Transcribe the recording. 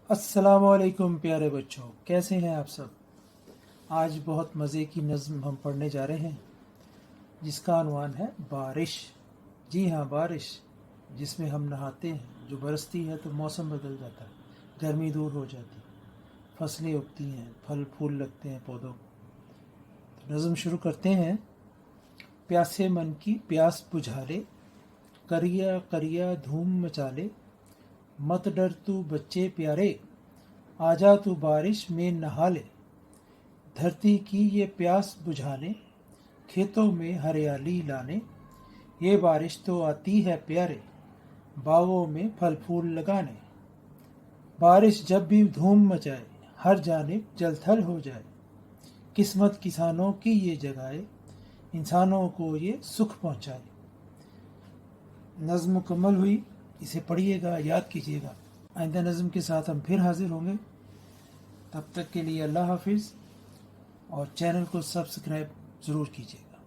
अस्सलामुअलैकुम प्यारे बच्चों, कैसे हैं आप सब। आज बहुत मज़े की नज़्म हम पढ़ने जा रहे हैं जिसका अनवान है बारिश। जी हाँ, बारिश जिसमें हम नहाते हैं। जो बरसती है तो मौसम बदल जाता है, गर्मी दूर हो जाती, फसलें उगती हैं, फल फूल लगते हैं पौधों को। तो नज़्म शुरू करते हैं। प्यासे मन की प्यास बुझा ले, करिया करिया धूम मचा ले। मत डर तू बच्चे प्यारे, आजा तू बारिश में नहा ले। धरती की ये प्यास बुझाने, खेतों में हरियाली लाने। ये बारिश तो आती है प्यारे, बागों में फल फूल लगाने। बारिश जब भी धूम मचाए, हर जानिब जल थल हो जाए। किस्मत किसानों की ये जगाए, इंसानों को ये सुख पहुँचाए। नज़्म मुकम्मल हुई, इसे पढ़िएगा, याद कीजिएगा। आइंदा नज़्म के साथ हम फिर हाजिर होंगे। तब तक के लिए अल्लाह हाफिज़, और चैनल को सब्सक्राइब ज़रूर कीजिएगा।